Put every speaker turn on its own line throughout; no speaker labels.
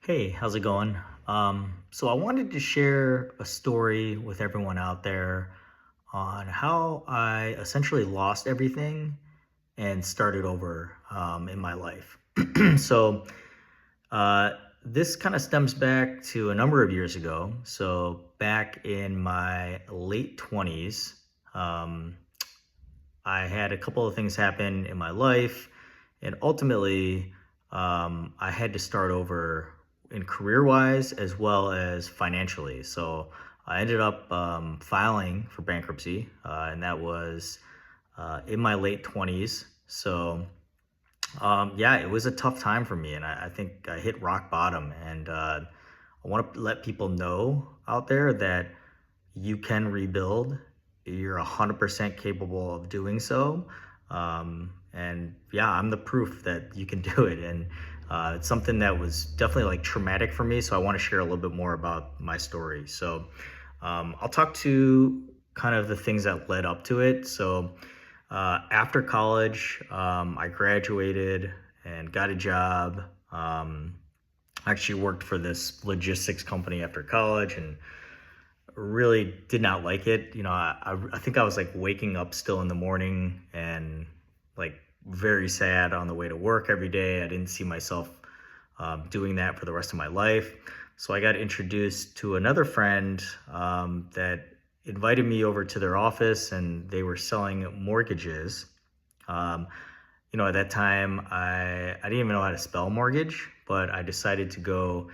Hey, how's it going? So I wanted to share a story with everyone out there on how I essentially lost everything and started over in my life. so uh, this kind of stems back to a number of years ago. So back in my late 20s, um, I had a couple of things happen in my life, and ultimately, I had to start over in career wise as well as financially. So I ended up filing for bankruptcy, and that was in my late 20s. So, yeah, it was a tough time for me, and I think I hit rock bottom. And I want to let people know out there that you can rebuild. You're 100% capable of doing so. And yeah, I'm the proof that you can do it. And it's something that was definitely like traumatic for me. So I want to share a little bit more about my story. So I'll talk to kind of the things that led up to it. So after college, I graduated and got a job. I actually worked for this logistics company after college and really did not like it. I think I was like waking up still in the morning and like very sad on the way to work every day. I didn't see myself doing that for the rest of my life. So I got introduced to another friend that invited me over to their office, and they were selling mortgages. Um, at that time, I didn't even know how to spell mortgage, but I decided to go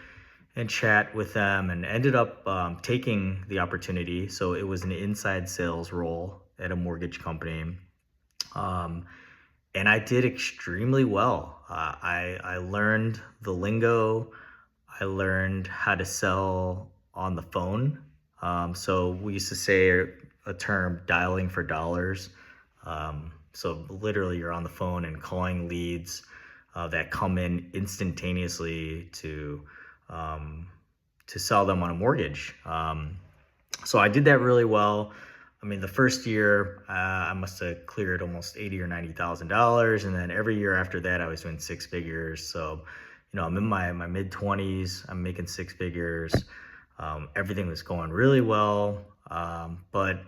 and chat with them and ended up taking the opportunity. So it was an inside sales role at a mortgage company. Um, and I did extremely well. I learned the lingo. I learned how to sell on the phone. So we used to say a term, dialing for dollars. So literally, you're on the phone and calling leads that come in instantaneously um, to sell them on a mortgage. So I did that really well. I mean, the first year I must have cleared almost 80 or $90,000, and then every year after that, I was doing six figures. So, I'm in my mid 20s. I'm making six figures. Everything was going really well, but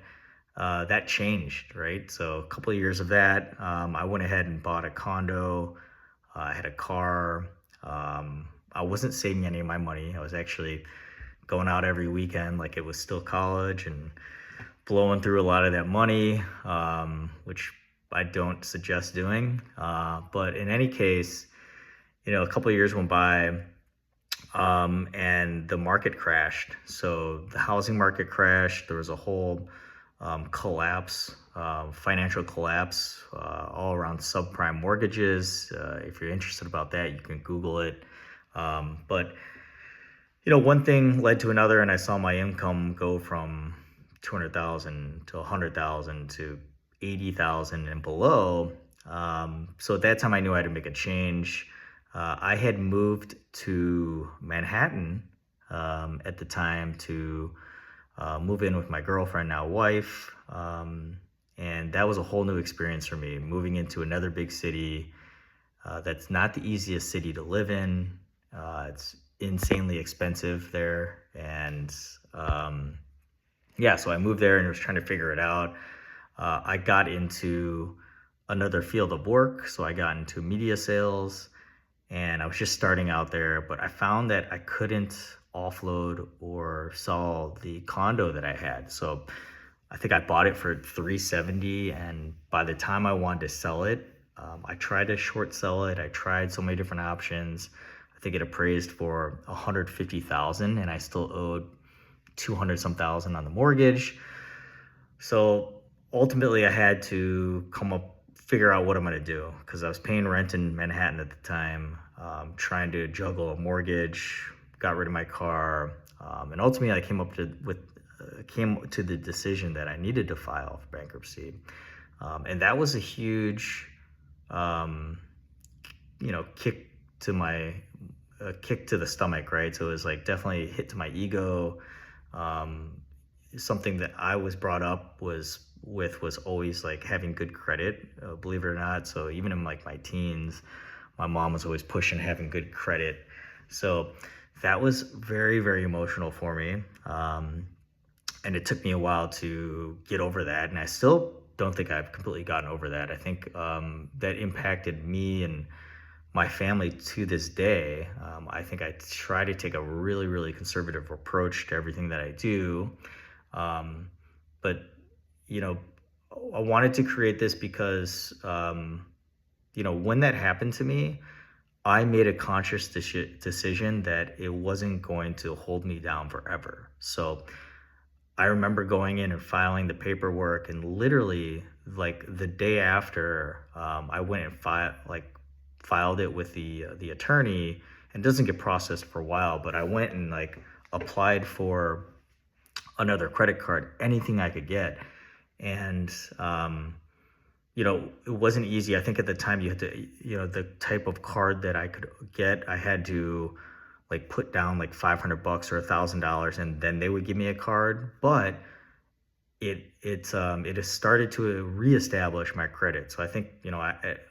that changed, right? So a couple of years of that, I went ahead and bought a condo. I had a car. I wasn't saving any of my money. I was actually going out every weekend like it was still college and blowing through a lot of that money, which I don't suggest doing. But in any case, a couple of years went by, and the market crashed. So the housing market crashed. There was a whole collapse, financial collapse, all around subprime mortgages. If you're interested about that, you can Google it. But one thing led to another, and I saw my income go from 200,000 to 100,000 to 80,000 and below. So at that time, I knew I had to make a change. I had moved to Manhattan at the time to move in with my girlfriend, now wife. And that was a whole new experience for me, moving into another big city. That's not the easiest city to live in. It's insanely expensive there. And yeah, so I moved there and was trying to figure it out. I got into another field of work. So I got into media sales, and I was just starting out there, but I found that I couldn't offload or sell the condo that I had. So I think I bought it for 370, and by the time I wanted to sell it, I tried to short sell it. I tried so many different options. I think it appraised for 150,000, and I still owed 200 some thousand on the mortgage. So ultimately, I had to figure out what I'm going to do, because I was paying rent in Manhattan at the time, trying to juggle a mortgage, got rid of my car, and ultimately I came to the decision that I needed to file for bankruptcy, and that was a huge, kick to my kick to the stomach, right? So it was like definitely a hit to my ego. Something that I was brought up was always like having good credit, believe it or not. So even in like my teens, my mom was always pushing having good credit. So that was very, very emotional for me. And it took me a while to get over that. And I still don't think I've completely gotten over that. I think that impacted me and my family to this day. I think I try to take a really, really conservative approach to everything that I do. Um, but, you know, I wanted to create this because, when that happened to me, I made a conscious decision that it wasn't going to hold me down forever. So I remember going in and filing the paperwork, and literally, like the day after, I went and filed it with the attorney, and it doesn't get processed for a while. But I went and like applied for another credit card, anything I could get, and it wasn't easy. I think at the time you had to, the type of card that I could get, I had to like put down like $500 or $1,000, and then they would give me a card. But it has started to reestablish my credit. So I think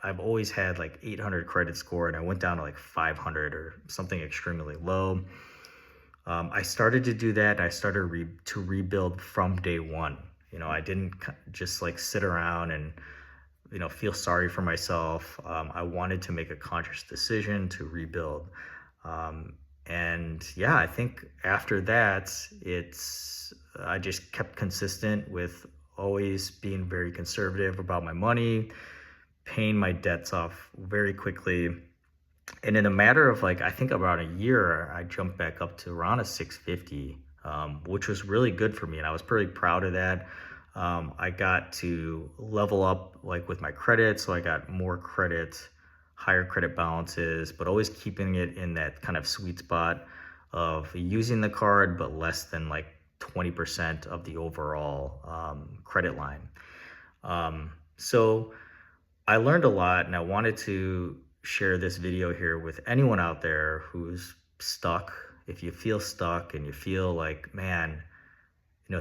I've always had like 800 credit score, and I went down to like 500 or something extremely low. I started to do that. I started to rebuild from day one. I didn't just like sit around and feel sorry for myself. I wanted to make a conscious decision to rebuild. And yeah, I think after that, I just kept consistent with always being very conservative about my money, paying my debts off very quickly. And in a matter of like, I think about a year, I jumped back up to around a 650, which was really good for me. And I was pretty proud of that. I got to level up like with my credit. So I got more credit, higher credit balances, but always keeping it in that kind of sweet spot of using the card, but less than like 20% of the overall credit line. So I learned a lot, and I wanted to share this video here with anyone out there who's stuck. If you feel stuck and you feel like, man,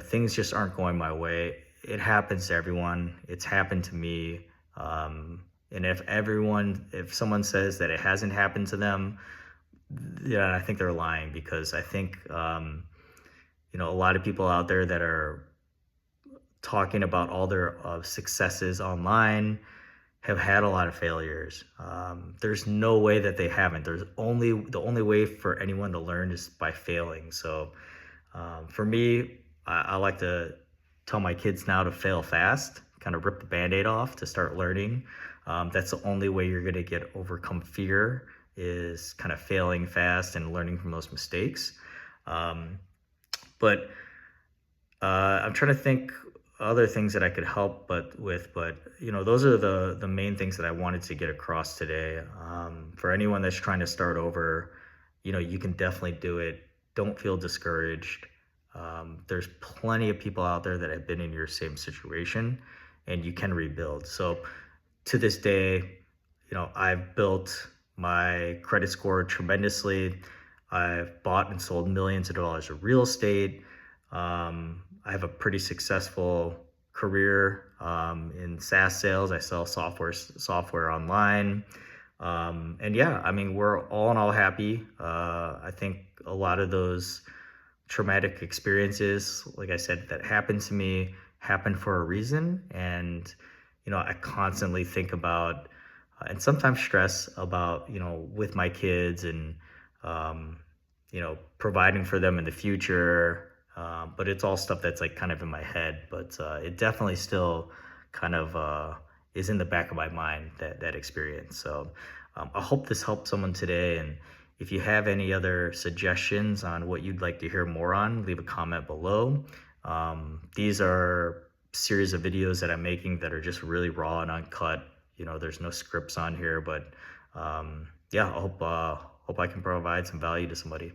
things just aren't going my way, it happens to everyone. It's happened to me. And if someone says that it hasn't happened to them, yeah, I think they're lying, because I think, a lot of people out there that are talking about all their successes online have had a lot of failures. There's no way that they haven't. The only way for anyone to learn is by failing. So for me, I like to tell my kids now to fail fast, kind of rip the Band-Aid off to start learning. That's the only way you're going to overcome fear, is kind of failing fast and learning from those mistakes. But I'm trying to think other things that I could help but those are the main things that I wanted to get across today. For anyone that's trying to start over, you can definitely do it. Don't feel discouraged. There's plenty of people out there that have been in your same situation, and you can rebuild. So to this day, I've built my credit score tremendously. I've bought and sold millions of dollars of real estate. I have a pretty successful career in SaaS sales. I sell software online. And yeah, I mean, we're all in all happy. I think a lot of those traumatic experiences, like I said, that happened to me, happened for a reason. And, I constantly think about and sometimes stress about, with my kids and, providing for them in the future. But it's all stuff that's like kind of in my head, but it definitely still kind of is in the back of my mind, that experience. So I hope this helped someone today. And if you have any other suggestions on what you'd like to hear more on, leave a comment below. These are series of videos that I'm making that are just really raw and uncut. There's no scripts on here, but yeah, I hope I can provide some value to somebody.